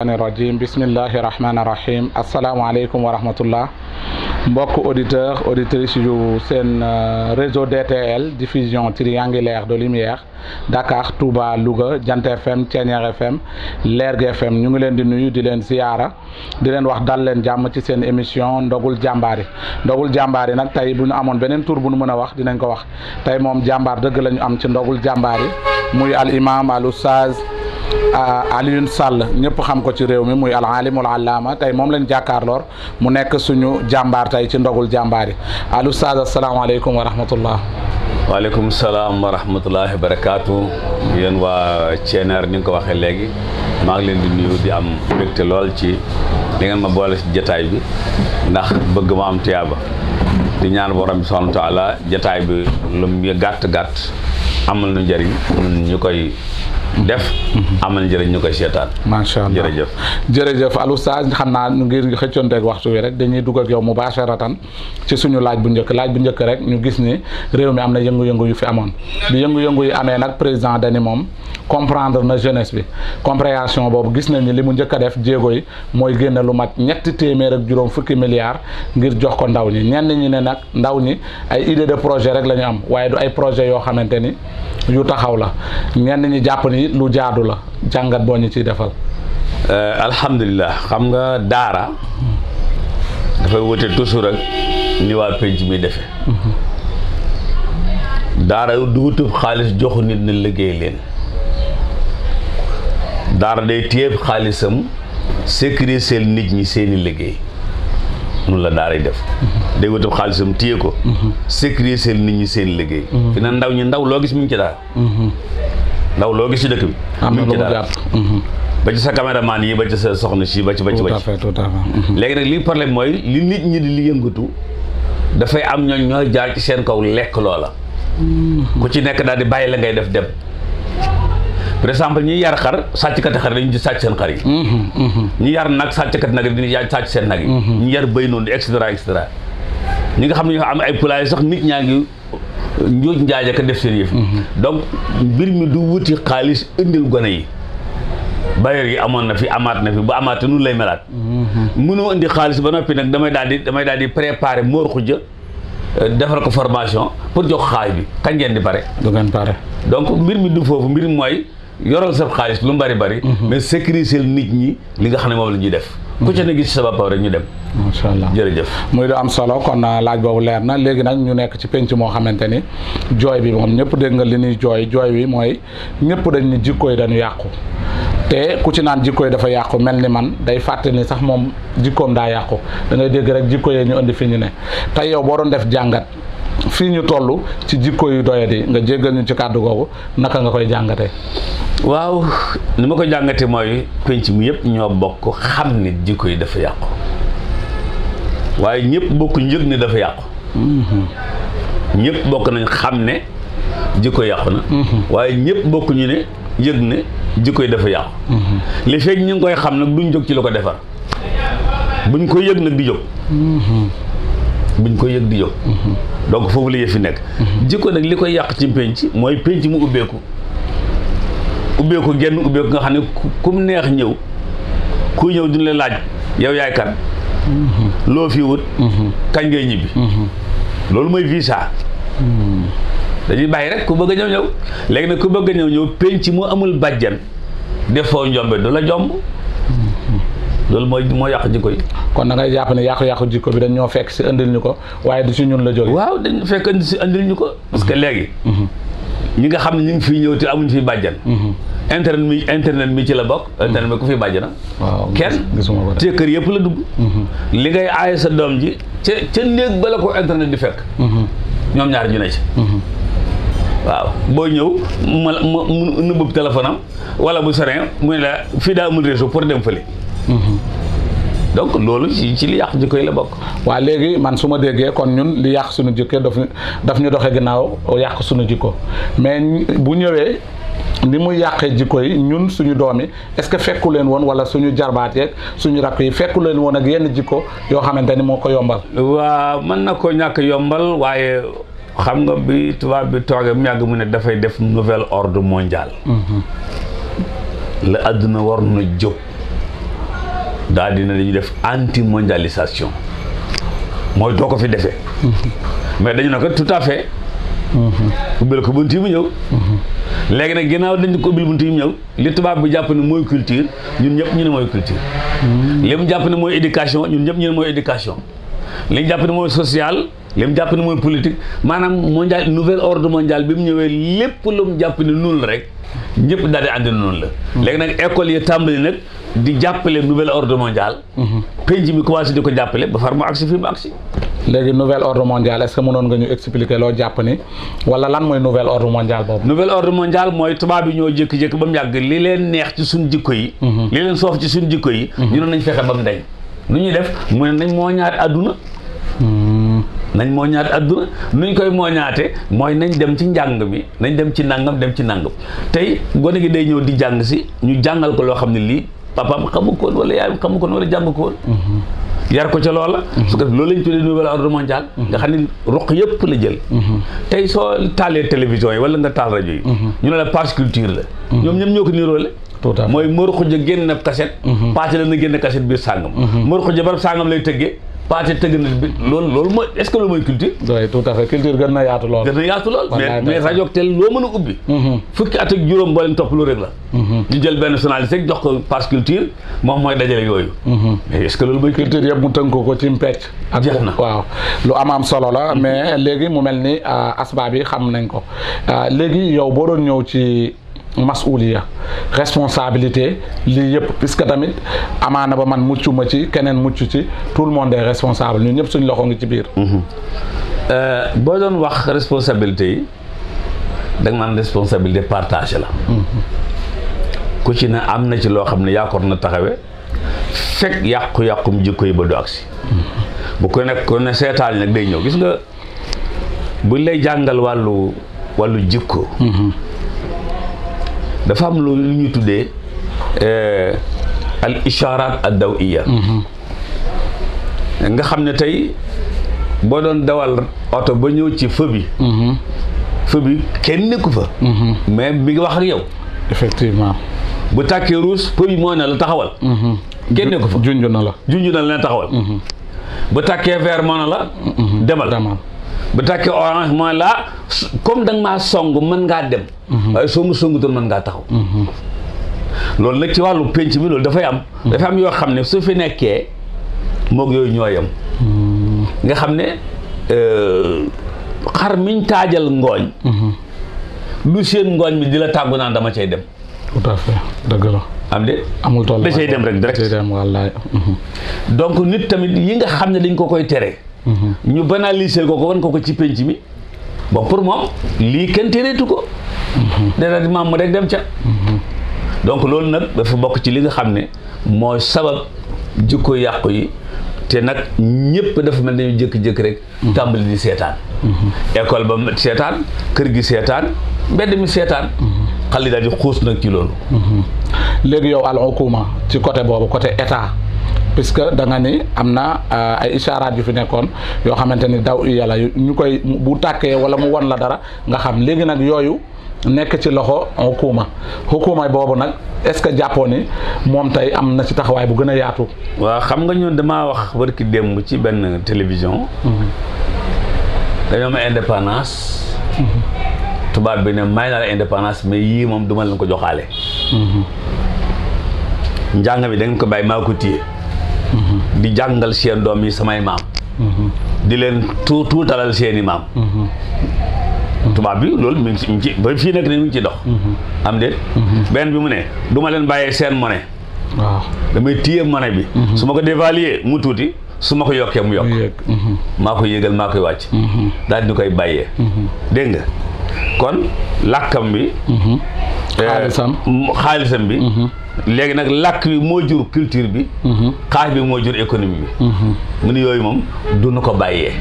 rajim bismillahi rahmani rahim asalaamaaleykum wa rahmatullah mbokk auditeur auditrice yu seen réseau DTL diffusion triangulaire de lumière Dakar Touba Louga Jant FM Thiéniere FM Lergui FM ñu ngi leen di nuyu di leen ziyaara di leen wax dal leen jàmm ci seen émission ndogul jàmbaar yi ndogul jàmbaar yi nag tey bu ñu amoon beneen tur bu ñu mën a wax dinañ ko wax tey moom jàmbaar dëgg la ñu am ci ndogul jàmbaar yi muy al imam al oustaz Alioune Sall ñëpp xam ko ci réew mi muy al alimul allama tey moom lañ jàkkaarloor mu nekk suñu jàmbaar tey ci ndogul jàmbaar yi al oustaz asalaamaaleykum wa rahmatullah. waaleykum salaam wa rahmatullahi wa barakaatu. yéen waa Thiéniere ni nga ko waxee léegi maa ngi leen di nuyu di am mbégte lool ci li ngeen ma boole ci jataay bi ndax bëgg ma am tiyaaba di ñaan borom bi subhanahu wa taala jataay bi lu mu gàtt gàtt amal nu njëriñ ñu koy def amal njëriñ ñu koy seetaan. macha allah jërëjëf al oustaz xam naa ngir xëccoonteeg waxtu wi rek dañuy dugg ak yow mubasharatan ci suñu laaj bu njëkk rek ñu gis ni réew mi am na yëngu-yëngu yu fi amoon bi yëngu-yëngu yi amee nag président dani moom comprendre na jeunesse bi compréhension boobu gis nañ ni li mu njëkk a def jéego yi mooy génne lu mat ñetti téeméer ak juróom fukki milliards ngir jox ko ndaw ñi ñenn ñi ne nag ndaw ñi ay idée de projet rek la ñu am waaye du ay projet yoo xamante ni yu taxaw la ñenn ñi jàpp ni lu jaadu la jàngat boo ñu ciy defal. alhamdulilah xam nga daara dafay wute toujours rek ni waa penc mi defee daara du wutub xaalis joxu nit na liggéey leen daara day téye xaalisam sécuriser nit ñi seeni liggéey noonu la daara yi def day wutub xaalisam téye ko sécuriser nit ñi seeni liggéey fi na ndaw loo gis mu ngi ci daara ndaw loo gis ci dëkk bi mu ngi ci daara ba ci sa caméraman yi ba ci sa soxna si ba ci léegi nag li problème mooy li nit ñi di li yëngatu dafay am ñooñ ñooy jaar ci seen kaw lekk loola ku ci nekk daal di bàyyi la ngay def dem par exemple ñi yar xar sàcckati xar dañu ci sàcc seen xar yi ñi yar nag sàcckati nag dañuy sàcc seen nag yi ñi yar bëy noonu et cetera ñi nga xam ne ñoo am ay poulailler sax nit ñaa ngi njuuj njaaj ak def seen yëf donc mbir mi du wuti xaalis indil gone yi bailleur yi amoon na fi amaat na fi bu amaat nu lay melaat mënoo indi xaalis ba noppi nag damay daal di préparer moor xuja defal ko formation pour jox xaalis bi kañ ngeen di pare du ngeen pare donc mbir mi du foofu mbir mi mooy yoral sa xaalis lu mu bari mais sécuriser nit ñi li nga xam ne moom la ñuy def ku ci ne gis sa bopp rek ñu dem macha allah jërëjëf muy du am solo kon laaj boobu leer na léegi nag ñu nekk ci penc moo xamante ni jooy bi moom ñëpp dégg nga li ñuy jooy wi mooy ñëpp dañ ni jikko yi dañu yàqu te ku ci naan jikko yi dafa yàqu mel ni man day fàtte ni sax moom jikkoom daa yàqu da ngay dégg rek jikko yee ñu indi fi ñu ne tey yow boo doon def jàngat fii ñu toll ci jikko yu doyadi nga jéggal ñu ci kàddu googu naka nga koy jàngatee. waaw ni ma ko jàngatee mooy penc mi yëpp ñoo bokk xam ni jikko yi dafa yàqu waaye ñëpp bokk njëg ni dafa yàqu ñëpp bokk nañ xam ne jikko yàqu na waaye ñëpp bokk ñu ne yëg ne jikko yi dafa yàqu li fekk ñu ngi koy xam nag duñ jóg ci la ko defar buñ ko yëg nag di jóg buñ ko yëg di jóg donc foofu la yëf fi nekk jikko nag li koy yàq ci penc mooy penc mu ubbeeku genn ubbeeku nga xam ne kum neex ñëw kuy ñëw dina la laaj yow yaay kan loo fi wut kañ ngay ñibbi loolu mooy visa dañuy bàyyi rek ku bëgg a ñëw léegi nag ku bëgg a ñëw penc mu amul bàjjan defoo njombe du la jomb loolu moo yàq jikko yi. kon da ngay jàpp ne yàqu-yàqu jikko bi dañ ñoo fekk si indil ñu ko waaye du si ñun la jóge waaw dañ fekk indil ñu ko parce que léegi ñi nga xam ne ñu ngi fii ñëw te amuñ fi bàjjan internet mi ci la bokk internet mi ku fi bàjjana waaw kenn gisuma ko te kër yëpp la dugg li ngay aaye sa doom ji ca néeg ba la ko internet di fekk ñoom ñaar ñu ne ci waaw boo ñëw mu nëbbub téléphone am wala bu soree mu ne la fii daa amul réseau pour dem fële donc loolu ci li yàq jikko yi la bokk. waaw léegi man su ma déggee kon ñun li yàq suñu jikko daf ñu doxee ginnaaw yàq suñu jikko mais bu ñëwee ni muy yàqee jikko yi ñun suñu doom yi est-ce que fekku leen woon wala suñu jarbaat yeeg suñu rakk yi fekku leen woon ak yenn jikko yoo xamante ni moo ko yombal. waaw mën na ko ñàkk yombal waaye xam nga bi tubaab bi toogee mu yàgg mu ne dafay def nouvel ordre mondial la àdduna war na jóg daal dina dañu def anti mondialisation mooy doo ko fi defee mais dañu ne ko tout à fait ubbil ko bunt yi mu ñëw léegi nag ginnaaw dañ ko ubbil bunt yi mu ñëw li tubaab bi jàpp ne mooy culture ñun ñëpp ñu ne mooy culture li mu jàpp ne mooy éducation ñun ñëpp ñu ne mooy éducation li mu jàpp ne mooy social li mu jàpp ne mooy politique maanaam mondial nouvel ordre mondial bi mu ñëwee lépp lu mu jàpp ne noonu la rek ñëpp daal di àndi noonu la léegi nag école yi tàmbali nag di jàppale nouvel ordre mondial penc mi commencé di ko jàppale ba far mu agsi fii mu agsi léegi nouvel ordre mondial est-ce que mënoon nga ñu expliquer loo jàpp ni wala lan mooy nouvel ordre mondial boobu nouvel ordre mondial mooy tubaab yi ñoo jékki-jékki ba mu yàgg li leen neex ci suñ jikko yi li leen soof ci suñ jikko yi ñu ne nañ fexe ba mu dañ nu ñuy def mu ne nañ moo ñaat àdduna nañ moo ñaat àdduna nuñ koy moo ñaate mooy nañ dem ci njàng mi nañ dem ci nangam dem ci nangam tey gone gi day ñëw di jàng si ñu jàngal ko loo xam ne lii papaam xamu ko woon wala yaayam xamu ko woon wala jàng ko woon yar ko ca loola su ko def loolu lañ tuddee nouvel ordre mondial nga xam ne ruq yëpp la jël tey soo taalee télévision yi wala nga taal rajo yi ñu ne la page culture la ñoom ñëpp ñoo ko niroole mooy Mor Xuja génn ab cassette paase la na génn cassette biir sàngam Mor Xuja barab sàngam lay tëggee paate tëgg na bi loolu mooy est-ce que loolu mooy culture oui tout à fait culture gën na yaatu lool mais rajo ak télé loo mën a ubbi fukki at ak juróom boo leen topp lu rek la ñu jël benn journaliste rek jox ko passe culture moom mooy dajale yooyu mais est-ce que loolu mooy culture yëpp mu tënk ko ci mpecc ak jeex na waaw lu am solo la mais léegi mu mel ni asbaab yi xam nañ ko léegi yow boo doon ñëw ci masuliya responsabilité lii yëpp puisque tamit amaana ba man muccu ma ci keneen mucc ci tout le monde est responsable ñun ñëpp suñ loxo ngi ci biir boo doon wax responsabilité yi da nga naan responsabilité partagée la ku ci ne am na ci loo xam ne yaa ko na taxawe fekk yàqu-yàqum jikko yi ba du agsi bu ko nekk ko ne seetaan nag day ñëw gis nga buñ lay jàngal wàllu jikko dafa am lu ñu tuddee al isharat ad dawiya nga xam ne tey boo doon dawal oto ba ñëw ci feu bi kenn nekku fa mais mi ngi wax ak yow effectivement bu tàkkee rouge feu bi moo ne la taxawal kenn nekku fa junj na la leen taxawal bu tàkkee vert moo ne la demal bu tàkkee orange mooy la comme da nga maa song mën ngaa dem waaye soo mu songutoon mën ngaa taxaw loolu nag ci wàllu penc mi loolu dafay am yoo xam ne su fi nekkee moog yooyu ñooyam nga xam ne xar miñ taajal ngooñ lu seen ngooñ mi di la tàggu naan dama cay dem tout à fait dëgg la am de amul tool da cay dem rek direct wallaay donc nit tamit yi nga xam ne dañ ko koy tere ñu banaliser ko wan ko ci penc mi bon pour moom lii kenn tereetu ko dana di maam mu rek dem ca donc loolu nag dafa bokk ci li nga xam ne mooy sabab jikko yàqu yi te nag ñëpp dafa mel nañu jëkk-jëkk rek tàmbali di seetaan école ba seetaan kër gi seetaan mbedd mi seetaan xale yi daal di xuus nag ci loolu léegi yow al hukuma ci côté boobu côté état puisque da nga ni am na ay ishaaraat yu fi nekkoon yoo xamante ni daw yàlla ñu koy bu tàkkee wala mu won la dara nga xam léegi nag yooyu nekk ci loxo hukuma boobu nag est-ce que jàppoo ni moom tey am na ci taxawaay bu gën a yaatu waaw xam nga ñun damaa wax barki démb ci benn télévision dañoo am indépendance tubaab bi ne may naa la indépendance mais yii moom duma leen ko joxaale njàng mi da ngeen ko bàyyi maa ko téye di jàngal seen doom yi samay maam di leen tuutalal seeni maam tubaab bi loolu mi ngi ci ba fii nekk ne mi ngi ci dox am déet benn bi mu ne du ma leen bàyyee seen monnaie waaw damay téye monnaie bi su ma ko dévaluer mu tuuti su ma ko yokkee mu yokk maa ko yéegal maa koy wàcc daal di koy bàyyee dégg nga kon làkkam bi xaalisam bi léegi nag làkk bi moo jur culture bi xaalis bi moo jur économie bi mu ne yooyu moom du nu ko bàyyee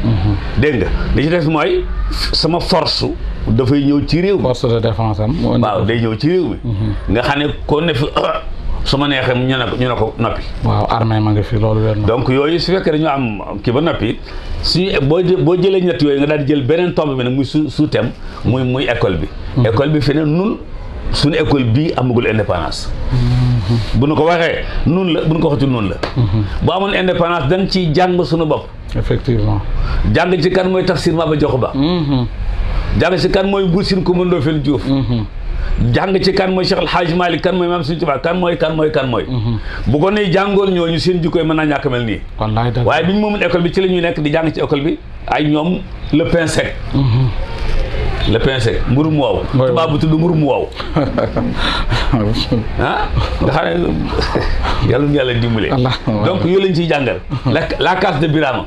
dégg nga li ci def mooy sama force dafay ñëw ci réew mi force de défense am waaw day ñëw ci réew mi nga xam ne ko ne fi su ma neexee ñu ne ko noppi waaw armée ma ngi fi loolu wér na donc yooyu su fekkee dañu am kii ba noppi suñu boo jëlee ñett yooyu nga daal di jël beneen tomb bi nag muy sous thème muy école bi école bi fi ne nun suñu école bii amagul indépendance bu nu ko waxee noonu la bu nu ko waxati noonu la. bu amoon indépendance dañ ciy jàng suñu bopp. effectivement. jàng ci kan mooy Tafsir Maba Diakhou Ba. jàng ci kan mooy Buur Sine Coumba Ndoffène Diouf. jàng ci kan mooy Cheikh El Hadj Malick kan mooy Maam Sëriñ Tuubaa kan mooy. bu ko nee jàngoon ñooñu seen jikkoy mën naa ñàkk mel nii. wallaay dëgg waaye bi ñu moomul école bi ci la ñuy nekk di jàng ci école bi ay ñoom le pain sec. le pain sec mburu mu wow. tubaab bu tudd mburu mu wow. ah nga xam ne yàlla nu yàlla dimbale. donc yooyu lañ ciy jàngal. la case de Birama.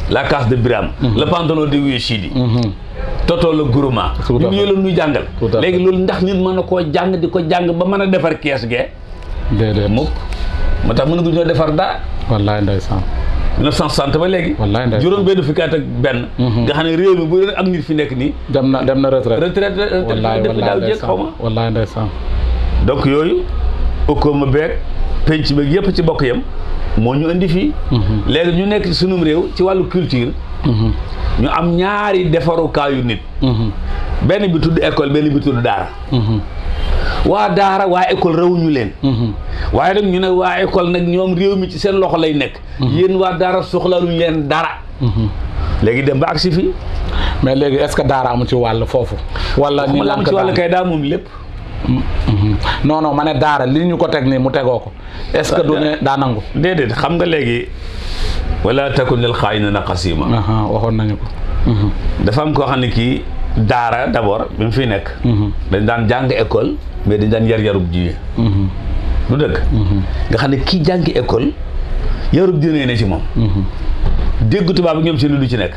la case de Birama. le pantalon de Wiye Sidi. Toto la Gourouma. ñun yooyu la ñuy jàngal. léegi loolu ndax nit mën na koo jàng di ko jàng ba mën a defar kees gee. déedéet mukk moo tax mënaguñu ñoo defar dara. wallaay ndeysaan. 1960 ba léegi. wallaay ndeysaan juróom benn fukki at ak benn. nga xam ne réew mi bu doon ak nit fi nekk nii. dem na retraite. retraite def daaw jéeg xaw ma. wallaay ndeysaan. donc yooyu ukkooma beeg penc beeg yëpp ci bokk yam moo ñu indi fii. léegi ñu nekk ci sunum réew ci wàllu culture. ñu am ñaari defarukaayu nit. benn bi tudd école benn bi tudd daara. waa daara waa école rawuñu leen. waaye nag ñu ne waa école nag ñoom réew mi ci seen loxo lay nekk. yéen waa daara soxlaaluñu leen dara. léegi dem ba agsi fii. mais léegi est-ce que daara amu ci wàll foofu. wala ñu am ci wàll kay daa moom lépp. non ma ne daara li ñu ko teg nii mu tegoo ko. est-ce que du ne daa nangu. déedéet xam nga léegi. wala takun lil xaa'iniina xasiima. waxoon nañu ko. dafa am koo xam ne kii daara d'abord bi mu fiy nekk. dañ daan jàng école mais dañ daan yarub diine. lu dëgg. nga xam ne kii jàngi école yarub diine ne ci moom. dégg tubaab bi ñoom seen lu ci nekk.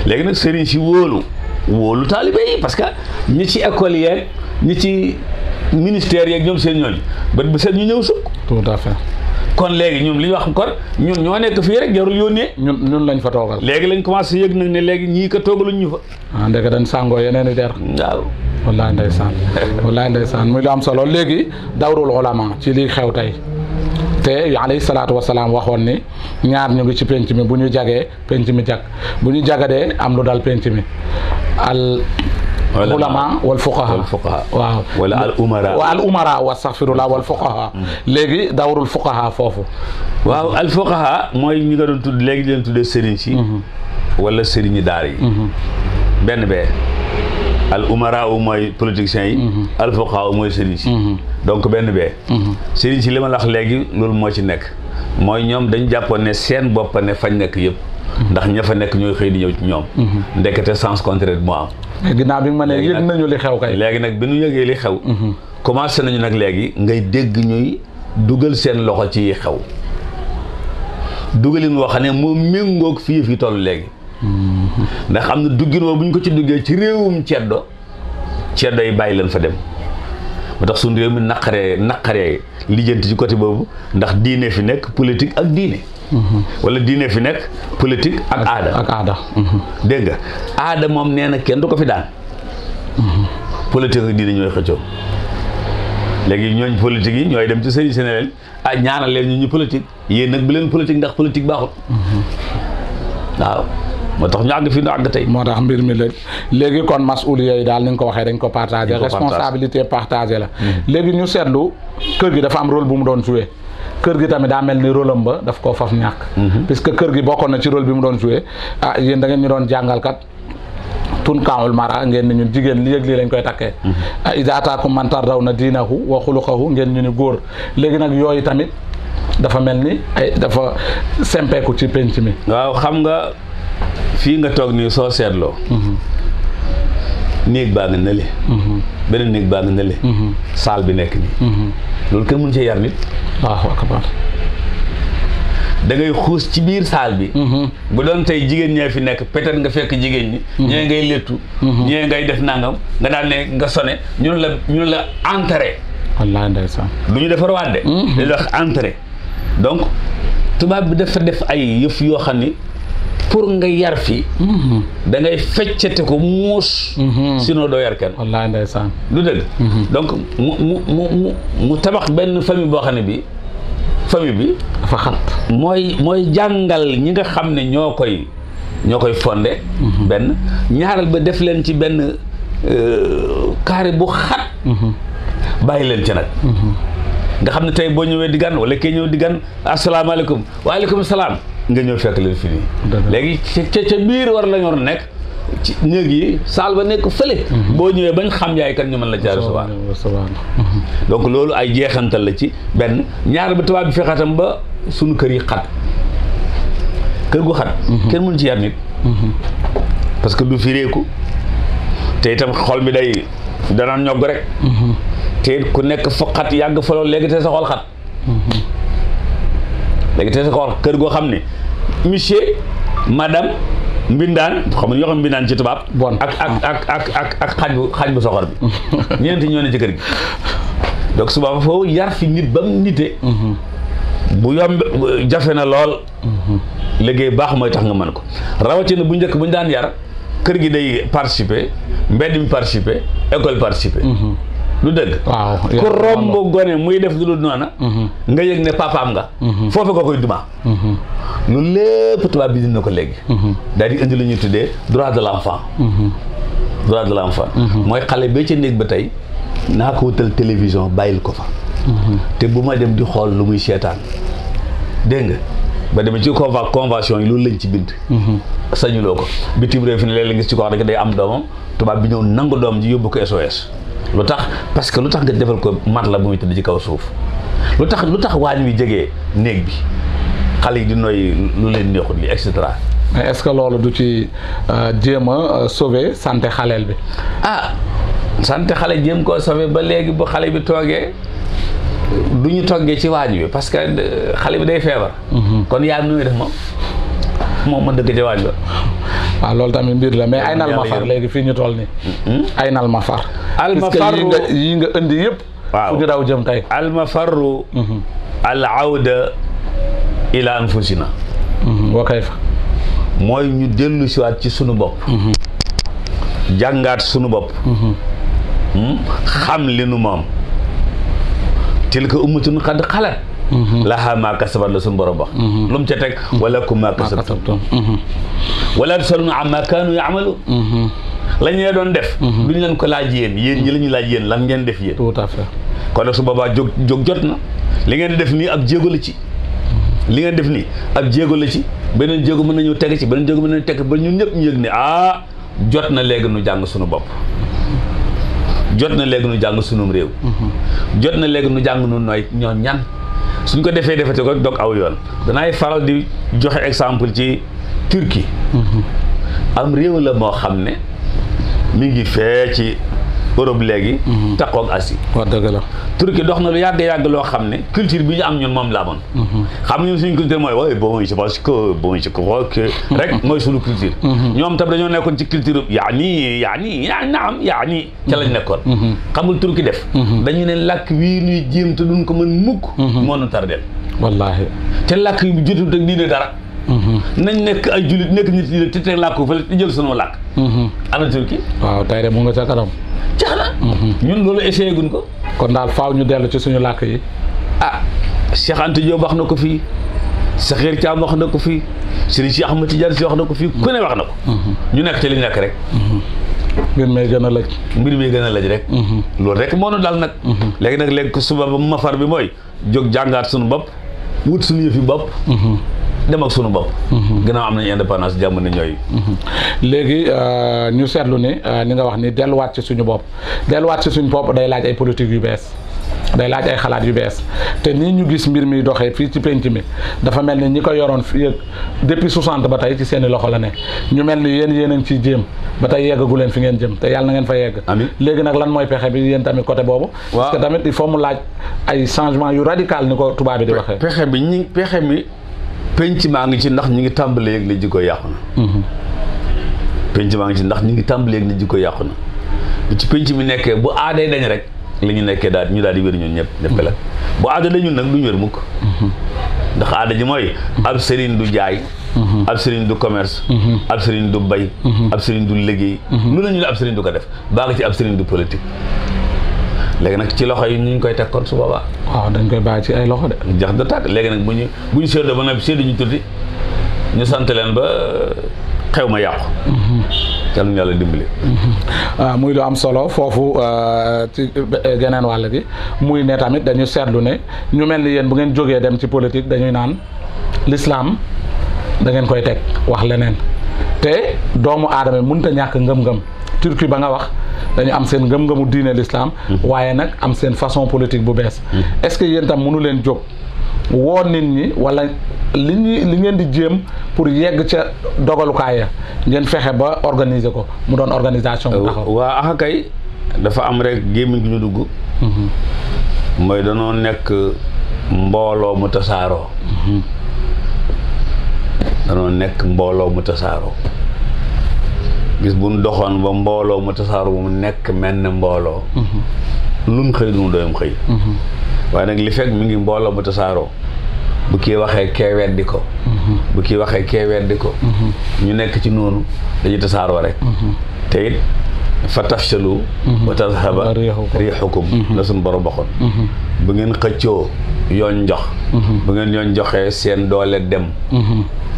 léegi nag sëriñ si wóolu taalibe yi parce que ñi ci école yeeg ñi ci ministère yeeg ñoom seen ñooñu bët bu set ñu ñëw sukk. tout à fait. kon léegi ñoom li ñu wax kon ñun ñoo nekk fii rek jarul yónnee. ñun lañ fa toogal. léegi lañ commencé yëg nag ne léegi ñii ko toogaluñ ñu fa. ndeke dañ sàngoo yeneen i der. waaw. wallaay ndeysaan muy lu am solo léegi dawrul ulama ci lii xew tey te alayhi salaatu wasalaam waxoon ni ñaar ñu ngi ci penc mi bu ñu jagee penc mi jag bu ñu jagadee am lu dal penc mi al ulama wal fuqaha waaw wala al umara wa astaghfirullah wal fuqaha léegi dawrul fuqaha foofu. waaw al fuqaha mooy ñi nga doon tudd léegi di leen tuddee sëriñ si wala sëriñi daara yi benn bee al umara mooy politiciens yi al fuqaha mooy sëriñ si donc benn bee sëriñ si li ma la wax léegi loolu moo ci nekk mooy ñoom dañu jàppoon ne seen bopp ne fañ nekk yëpp ndax ña fa nekk ñooy xëy di ñëw ci ñoom ndekete sens contraire moo am. ginnaaw bi nga ma ne yëg nañu li xew kay. léegi nag bi ñu yëgee li xew commencé nañu nag léegi ngay dégg ñuy dugal seen loxo ci xew dugalin woo xam ne moo méngoog fii fi toll léegi ndax am na duggin woo bu ñu ko ci duggee ci réewum ceddo yi bàyyi leen fa dem moo tax suñu réew mi naqaree lijjanti ci côté boobu ndax diine fi nekk politique ak diine wala diine fi nekk politique ak aada dégg nga aada moom nee na kenn du ko fi daan politique ak diine ñooy xëccoo léegi ñooñ politique yi ñooy dem ci sëriñ si ne leen ñaanal leen ñu politique yéen nag bu leen politique ndax politique baaxul waaw moo tax ñu àgg fi ñu àgg tey. moo tax mbir mi léegi kon masuliya yi daal ni nga ko waxee dañ ko partagé responsabilité partagée la léegi ñu seetlu kër gi dafa am rôle bu mu doon joué kër gi tamit daa mel ni rôle am ba daf koo faf ñàkk puisque kër gi bokkoon na ci rôle bi mu doon joué yéen da ngeen ñu doon jàngalkat tun kaawul mara ngeen ni ñun jigéen li yëg lii lañ koy takkee iza ataakum man tardawna diinahu wa xuluqahu ngeen ñu ni góor léegi nag yooyu tamit dafa mel ni dafa sempeeku ci penc mi. waaw xam nga fii nga toog nii soo seetloo néeg baa nga nële beneen néeg baa nga nële saal bi nekk nii loolu kenn mënu cee yar nit. waaw akbar da ngay xuus ci biir saal bi bu doon tey jigéen ñee fi nekk peut-être nga fekk jigéen ñi ñee ngay léttu ñee ngay def nangam nga daal ne nga sone ñu ne la entrée wallaahi ndeysaan du ñu defar waat de dañuy wax entrée donc tubaab bi dafa def ay yëf yoo xam ni pour nga yar fi da ngay feccate ko muus sinon doo yar kenn wallaahi ndeysaan du dëgg donc mu tabax benn famille boo xam ne bi famille bi dafa xat mooy jàngal ñi nga xam ne ñoo koy fondé benn ñaaral ba def leen ci benn carré bu xat bàyyi leen ci nag nga xam ne tey boo ñëwee di gan wala kii ñëw di gan asalaamaaleykum waaleykum salaam nga ñëw fekk leen fi nii léegi ca biir war la ñor nekk ci néeg yi saal ba nekk fële boo ñëwee bañ xam yaay kan ñu mën la caa recevoir donc loolu ay jeexantal la ci benn ñaar ba tubaab bi fexatam ba suñu kër yi xat kër gu xat kenn mënu ci yar nit parce que du fireeku te itam xol bi day danaan ñogg rek te ku nekk fa xat yàgg fa loolu léegi te sa xol xat léegi te sa xol kër goo xam ne monsieur madame mbindaan xam nga ñoo xam mbindaan ci tubaab ak xaaj bu soxor bi ñeenti ñoo ne ci kër gi donc suba foofu yar fi nit ba mu nite bu yomb jafe na lool liggéey baax mooy tax nga mën ko rawatina bu njëkk bu ñu daan yar kër gi day participer mbedd mi participer école participer lu dëgg waaw ku romb gone muy def lu dul noona nga yëg ne papaam nga foofu nga koy duma lu lépp tubaab bi dina ko léegi daal di indi lu ñuy tuddee droit de l'enfant droit de l'enfant mooy xale ba ca néeg ba tey naa ko wutal télévision bàyyil ko fa te bu ma dem di xool lu muy seetaan dégg nga ba demee ci convention yi loolu lañ ci bind sañuloo ko bitim réew fi ne léeg-léeg gis ci ko wax rek day am doomam tubaab bi ñëw nangu doom ji yóbbu ko SOS lu tax parce que lu tax nga defal ko mat la bu muy tëdd ci kaw suuf lu tax waañ wi jegee néeg bi xale yi di noy lu leen neexut li et cetera. mais est-ce que loolu du ci jéem a sauver santé xaleel bi santé xale jéem koo sauver ba léegi bu xale bi toogee du ñu toggee ci waañ bi parce que xale bi day feebar kon yaa nu muy def moom ma dëkk ci waañ ba waaw loolu tamit mbir la mais ay nal ma far léegi fii ñu toll nii ay nal ma far almafarru yi nga indi yëpp waaw fu ñu daw jëm tey almafarru al awda ila anfusina wa kayfa mooy ñu dellu siwaat ci sunu bopp jàngaat sunu bopp xam li nu moom tilka ummatun qad xalat laha maa kasabat la suñu borom wax lu mu ca teg wala kum maa kasabtum wala tusaluna amma kaanu yaamalu la ñu doon def duñu leen ko laaj yéen ñi la ñu laaj yéen lan ngeen def yéen tout à fait kon nag su boobaa jóg jot na li ngeen di def nii ab jéego la ci li ngeen def nii ab jéego la ci beneen jéego mën nañu teg ci beneen jéego mën nañu teg ba ñun ñëpp ñu yëg ne jot na léegi nu jàng suñu bopp jot na léegi nu jàng sunum réew jot na léegi nu jàng nu nooy ñoo ñan suñ ko defee defete ko dog aw yoon danaay faral di joxe exemple ci Turquie am réew la moo xam ne mi ngi fee ci Europe léegi taqoog Asie wax dëgg la Turquie dox na lu yàgg loo xam ne culture bi ñu am ñun moom la amoon xam ñun suñu culture mooy waaye bon je pense que bon je crois que rek mooy suñu culture ñoom tam dañoo nekkoon ci culture yaa nii ca lañ nekkoon xamul Turquie def dañu ne làkk wii nuy jéem te duñ ko mën mukk moo nu tardeel wallaahi te làkk bi jotul ak diine dara nañ nekk ay jullit nekk nit ñi te teg làkk fële te jël sunu làkk ana Turquie waaw tey de mu nga ca kanam jax na ñun loolu essayé guñ ko kon daal faaw ñu dellu ci suñu làkk yi Cheikh Anta Diop wax na ko fii Sakhir Thiam wax na ko fii Serigne Cheikh Ahmed Tidiane Sy wax na ko fii ku ne wax na ko ñu nekk ci li ñu nekk rek mbir mi gën a lëj rek loolu rek moo nu dal nag léegi suba ba mafar bi mooy jóg jàngaat suñu bopp wut suñu yëfi bopp dem ak sunu bopp gannaaw am nañu indépendance jàmm ne ñooy léegi ñu seetlu ni ni nga wax ni delluwaat ci suñu bopp day laaj ay politique yu bees day laaj ay xalaat yu bees te nii ñu gis mbir mi doxee fii ci penc mi dafa mel ni ñi ko yoroon fii depuis 60 ba tey ci seeni loxo la ne ñu mel ni yéen a ngi ciy jéem ba tey yeggagu leen fi ngeen jëm te yàlla na ngeen fa yegg léegi nag lan mooy pexe bi yéen tamit côté boobu parce que tamit il faut mu laaj ay changement yu radical ni ko tubaab bi di waxee pexe mi penc maa ngi ci ndax ñi ngi tàmbalee yëg ne jikko yàqu na penc maa ngi ci ndax ñi ngi tàmbalee yëg ne jikko yàqu na bu ci penc mi nekkee bu aaday dañ rek li ñu nekkee daal ñu daal di wér ñun ñëpp la bu aada dañul nag duñu wér mukk ndax aada ji mooy ab sëriñ du jaay ab sëriñ du commerce ab sëriñ du bay ab sëriñ du liggéey lu la ñu ne ab sëriñ du ko def baa nga ci ab sëriñ du politique léegi nag ci loxo yi ñu koy teg kon su boobaa waaw dañ koy bàyyi ci ay loxo de jax da tàkk léegi nag bu ñu séddoo ba nag séddu ñu tuddi ñu sant leen ba xew ma yàqu yal na yàlla dimbali. muy lu am solo foofu ci geneen wàll gi muy ne tamit dañu seetlu ne ñu mel ni yéen bu ngeen jógee dem ci politique dañuy naan l'islam da ngeen koy teg wax leneen te doomu aadama mënut a ñàkk ngëm-ngëm Turquie ba nga wax dañu am seen ngëm-ngëmu diine l'islam waaye nag am seen façon politique bu bees est-ce que yéen tam mënu leen jóg woo nit ñi wala li ngeen di jéem pour yegg ca dogalukaay ya ngeen fexe ba organiser ko mu doon organisation bu taxaw. waa axa kay dafa am rek gémmiñ gi ñu dugg. mooy danoo nekk mbooloo mu tasaaroo. danoo nekk mbooloo mu tasaaroo. gis bu ñu doxoon ba mbooloo mu tasaaroo mu nekk menn mbooloo. luñ xëy du mu doyam xëy. waaye nag li fekk mi ngi mbooloo mu tasaaroo. bu kii waxee kee weddi ko. bu kii waxee kee weddi ko. ñu nekk ci noonu dañuy tasaaroo rek. te it fa tafshalu wa tadhaba riixukum la suñu borom waxoon. bu ngeen xëccoo yoon jox. bu ngeen yoon joxee seen doole dem.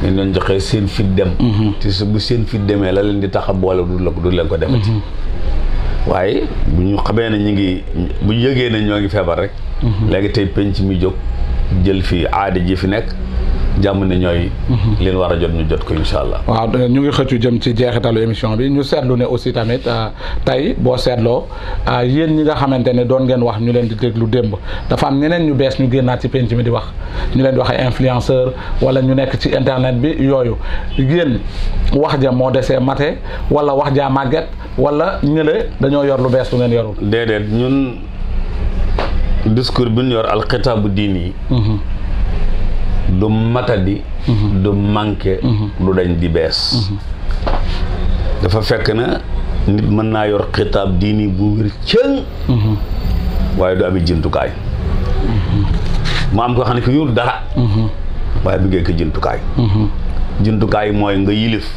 ngeen yoon joxee seen fit dem. te su bu seen fit demee la leen di tax a boole du leen ko defati. waaye bu ñu xamee ne ñu ngi bu ñu yëgee ne ñoo ngi feebar rek. léegi tey penc mi jóg jël fi aada ji fi nekk jàmm ne ñooy leen war a jot ñu jot ko incha allah. waaw ñu ngi xëccu jëm ci jeexitalu émission bi ñu seetlu ne aussi tamit tey boo seetloo yéen ñi nga xamante ne doon ngeen wax ñu leen di déglu démb dafa am ñeneen ñu bees ñu génnaat ci penc mi di wax ñu leen di wax ay influenceur wala ñu nekk ci internet bi yooyu yéen wax ja moo desee mate wala wax jaa màgget wala ñële dañoo yor lu bees lu ngeen yorul. déedéet ñun discours bi ñu yor alxitaabu diini yi. du matadi. du manqué. du dañ di bees. dafa fekk na nit mën naa yor xitaab diini bu wér cëng. waaye du ami jëntukaay. mu am ko xam ne que yorul dara. waaye bi ngeen ko jëntukaay. jëntukaay mooy nga yilif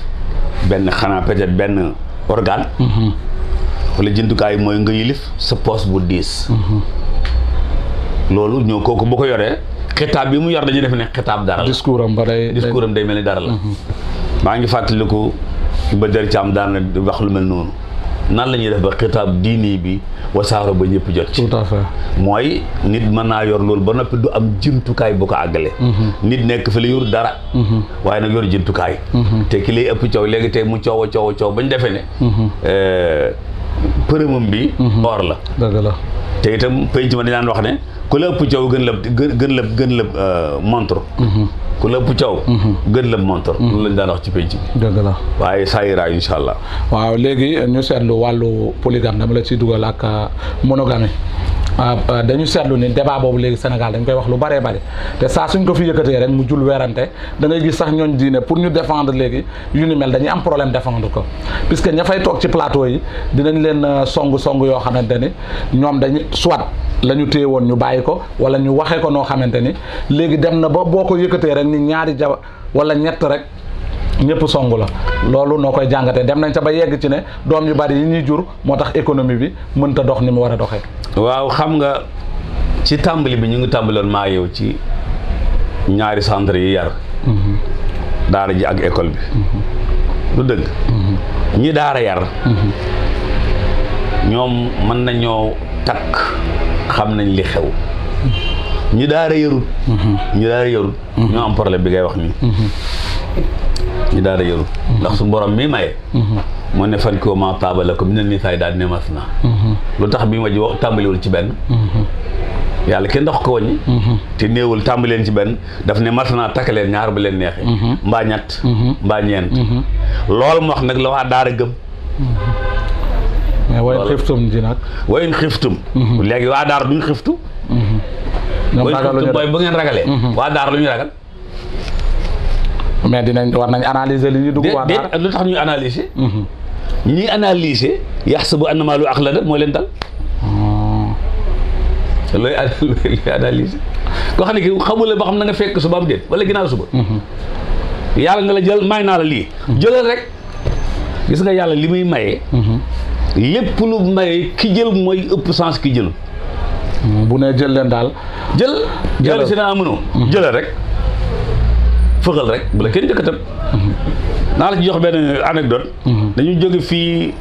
benn xanaa peut-être benn organe. wala jëntukaay mooy nga yilif sa poste bu diis. loolu ñoo kooku bu ko yoree xitaab bi mu yor dañuy def ne xitaab dara la. discours am day mel ni dara la. maa ngi fàttaliku ba der ci am daan na wax lu mel noonu nan la ñuy def ba xitaab diini bi wasaaro ba ñëpp jot ci. tout à fait mooy nit mën naa yor loolu ba noppi du am jëntukaay bu ko àggale. nit nekk fi la yor dara. waaye nag yor jëntukaay. te ki lay ëpp coow léegi tey mu coow bañ defee ne. përëmam bi. or la. dëgg la. te itam penc ma dañ daan wax ne ku la ëpp coow gën la montre. ku la ëpp coow. gën la montre. loolu lañ daan wax ci penc bi. dëgg la waaye saa yira incha allah. waaw léegi ñu seetlu wàllu polygame dama la ciy dugal ak monogamie. dañu seetlu ni débat boobu léegi Sénégal dañ koy wax lu bëree bëri te saa suñ ko fi yëkkatee rek mu jul weerante da ngay gis sax ñooñ diine pour ñu défendre léegi yu ni mel dañuy am problème défendre ko puisque ña fay toog ci plateau yi dinañ leen song yoo xamante ni ñoom dañu soit la ñu téye woon ñu bàyyi ko wala ñu waxee ko noo xamante ni léegi dem na ba boo ko yëkkatee rek ni ñaari jaba wala ñett rek ñëpp songu la loolu noo koy jàngatee dem nañ ca ba yegg ci ne doom yu bari yi ñuy jur moo tax économie bi mënta dox ni mu war a doxee. waaw xam nga ci tàmbali bi ñu ngi tàmbaloon maa yow ci ñaari centre yi yar. daara ji ak école bi. lu dëgg. ñi daara yar. ñoom mën nañoo takk xam nañ li xew. ñi daara yarut. ñoo am problème bi ngay wax nii. ñi daara yarut. ndax su borom mi maye. moo ne fan koo ma taaba lakum mina nisaa daal ne mas na. lu tax bi ma ji wax tàmbaliwul ci benn. yàlla kenn dox ko wàññi. te néewul tàmbaleen ci benn daf ne mas naa takk leen ñaar bu leen neexee. mbaa ñett. mbaa ñeent. loolu mu wax nag la waa daara gëm. mais wayin xiftum ji nag. wayin xiftum. léegi waa daara duñ xiftu. wayin xiftum mooy bu ngeen ragalee. waa daara lu ñu ragal. mais war nañ analyser li ñuy dugg waa daara lu tax ñuy analyser. ñi analyser yaxsabu annama lu axlada moo leen dal. looy analyser koo xam ne ki xamul ba xam na nga fekk suba am déet wala ginnaaw suba. yàlla nga la jël may naa la lii. jëlal rek gis nga yàlla li muy maye. lépp lu maye ki jël mooy ëpp sens ki jël. bu ne jël leen daal. jël si naa mënoo. jëlal rek fëxal rek bu la kenn jëkkatam. naa la ci jox benn anecdote. dañu jóge fii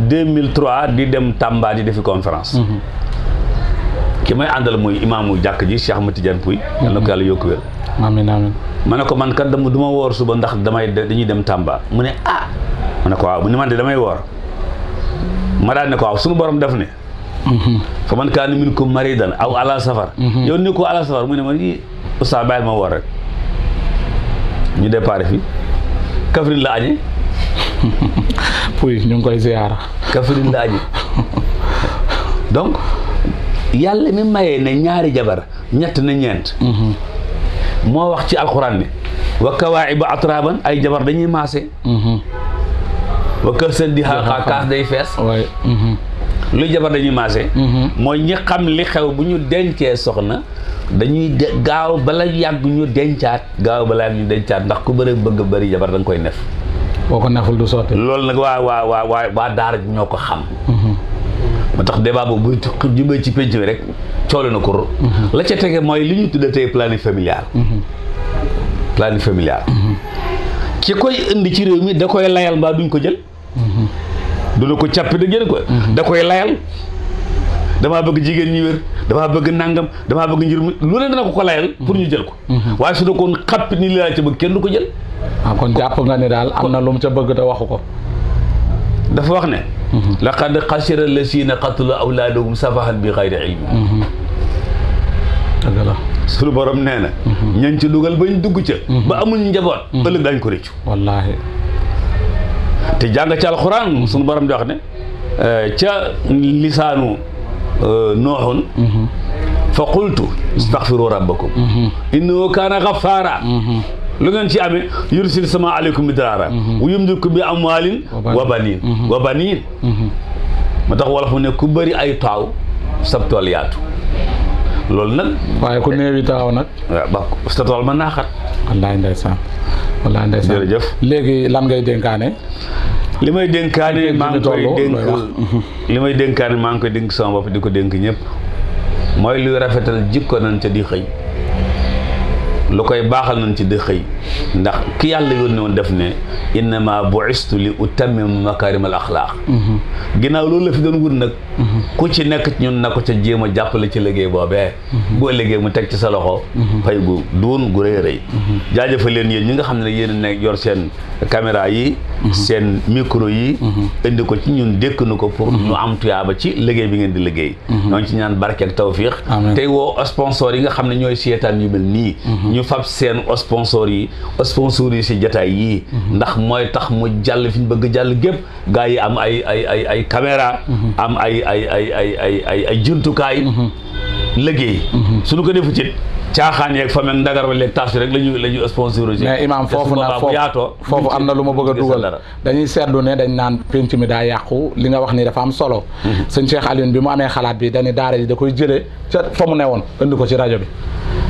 2003 di dem Tamba di defi conférence. ki may àndal mooy imaamu jàkk ji Cheikh Ahmed Tidiane Pouy. yal na ko yàlla yokku wér. amiin amiin. ma ne ko man kat du ma woor suba ndax dañuy dem Tamba mu ne ah. ma ne ko waaw mu ne man de damay woor. ma daal ne ko waaw suñu borom def ne. fa man kaana minkum maridan aw ala safar. yow ne ko ala safar mu ne ma yii oustaz bàyyil ma woor rek. ñu départ fi Kaffrine la añee. Pouy ñu ngi koy ziyaara. Kaffrine la añee donc yàlla mi mayee ne ñaari jabar ñett na ñeent. moo wax ci alxuraan ne wa kawaa'iba atraaban ay jabar dañuy maase. wa ka'san dihaaqa kaas day fees. luy jabar dañuy maase. mooy ñi xam li xew bu ñu dencee soxna dañuy gaaw bala yàgg ñu dencaat ndax ku bëri bëgg bëri jabar da nga koy nef. boo ko neful du sotti. loolu nag waa daara ji ñoo ko xam. moo tax débat boobu bu jubee ci penc mi rek coole na ko. la ca tege mooy li ñu tuddee tey planning familial. planning familial. ki koy indi ci réew mi da koy layal mbaa duñ ko jël. du la ko càppi da jël ko. da koy layal. damaa bëgg jigéen ñi wér damaa bëgg nangam damaa bëgg njër mi lu ne dana ko layal pour ñu jël ko. waaye su da koon xappi ni li laa ca bëgg kenn du ko jël. kon jàpp nga ne daal am na lu mu ca bëgg te waxu ko. dafa wax ne. laqad xasira llazina qatalu awlaadahum safahan bi xayri ilmi. dëgg la. suñu borom nee na. ñañ ci dugal bañ dugg ca. ba amuñ njaboot. ëllëg daañu ko rëccu. wallaahi. te jàng ci alxuraan suñu borom di wax ne. ca lisaanu nooxun. fa qultu. astaghfiru rabbakum. innahu kaana gaffaara. lu ngeen ci amee yursil sama aleykum midraara wa yumdidkum bi amwaalin wa baniin ma tax wolof mu ne ku bëri ay taaw sab tool yaatu loolu nag waaye ku néewi taaw nag waaw ba sa tool mën naa xat. wallaahi ndeysaan jërëjëf. léegi lan ngay dénkaane. li may dénkaane maa ngi koy dénk sama bopp di ko dénk ñëpp mooy luy rafetal jikko nañ ca di xëy lu koy baaxal nañ ci di xëy ndax ki yàlla yónni woon def ne innama bu'istu li utammima makarim al axlaaq. ginnaaw loolu la fi doon wut nag. ku ci nekk ñun na ko ca jéem a jàppale ci liggéey boobee. boo liggéey mu teg ci sa loxo. fay gu duun gu rëy rëy. jaajëfal leen yéen ñi nga xam ne yéen a nekk yor seen caméra yi. seen micro yi. indi ko ci ñun dékk nu ko pour ñu am tuyaaba ci liggéey bi ngeen di liggéey. ñoo ngi ci ñaan barke ak tawfiix. tey woo sponsor yi nga xam ne ñooy seetaan yu mel nii. ñu fab seen sponsor yi si jataay yii. ndax mooy tax mu jàll fi ñu bëgg jàll gépp gaa yi am ay caméra am ay jumtukaay liggéey suñu ko defu ci caaxaan yeeg famille ndagar wala taas rek lañu sponsorisé. mais imam foofu nag foofu am na lu ma bëgg a dugal dañuy seetlu ne dañ naan penc mi daa yàqu li nga wax ni dafa am solo. sëñ Cheikh Alioune bi mu amee xalaat bi dañu daara ji da koy jëlee ca fa mu newoon indi ko ci rajo bi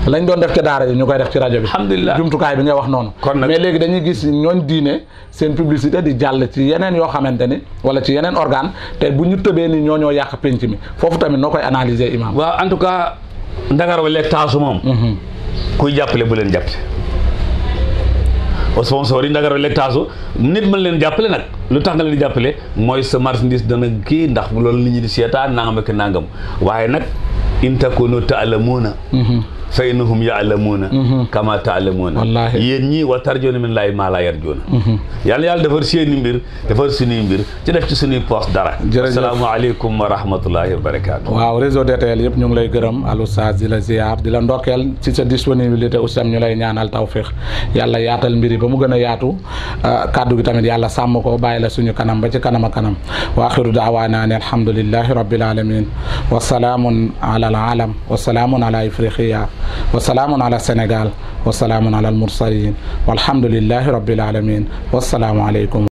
lañ doon def ca daara ji ñu koy def ci rajo bi. alhamdulilah jumtukaay bi nga wax noonu. mais léegi dañuy gis ñooñ diine seen publicité di jàll ci yeneen yoo xamante ni wala ci yeneen organe te bu ñu tëbee ni ñoo yàq penc mi foofu tamit noo koy analyser imam. waaw en tout cas ndagar wala taasu moom. kuy jàppale bu leen jàppale. sponsor yi ndagar wala taasu nit mën leen jàppale nag lu tax nga leen di jàppale mooy sa marchandise dana kii ndax loolu nit ñi di seetaan nangam ak nangam waaye nag in takunu ta'lamuuna fa innahum ya'lamuuna kama ta'lamuuna wallaahi yéen ñii wa tarjuuna min laahi maa laa yarjuuna yàlla defar seeni mbir defar suñuy mbir ci def ci suñuy poste dara. jërëjëf asalaamaaleykum wa rahmatullahi wa barakaatu. waaw réseau DTL yëpp ñu ngi lay gërëm al oustaz di la ziar di la ndokkeel ci sa disponibilité aussi ñu lay ñaanal tawfiq yàlla yaatal mbiri ba mu gën a yaatu kaddu gi tamit yàlla sàmm ko bàyyi la suñu kanam ba ci kanam a kanam wa axiru daawaana an alhamdulillahi rabbil alamin wa salaamun ala al alam wa salaamun ala ifriqiya wa salaamun ala Sénégal wa salaamun ala al mursalin walhamdulillahi rabbil alamin wassalaamu aleykum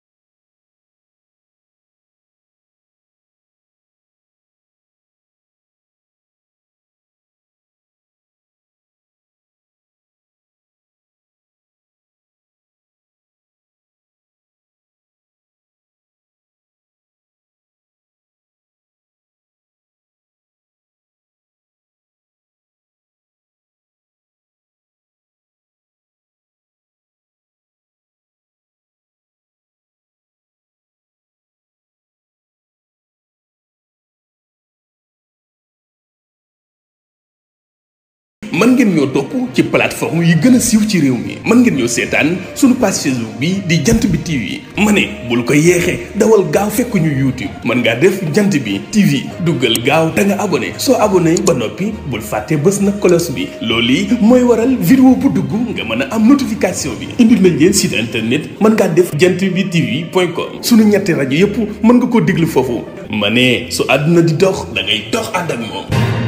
mën ngeen ñoo topp ci plateforme yi gën a siiw ci réew mi mën ngeen ñoo seetaan suñu page Facebook bi di Jant Bi TV ma ne bul ko yeexee dawal gaaw fekk ñu YouTube mën ngaa def Jant Bi TV duggal gaaw te nga abonné soo abonné ba noppi bul fàtte bës na cloche bi loolu yi mooy waral vidéo bu dugg nga mën a am notification bi indil nañ leen site internet mën ngaa def jantbitv.com suñu ñetti rajo yépp mën nga ko déglu foofu ma ne su àdduna di dox da ngay dox ànd ak moom.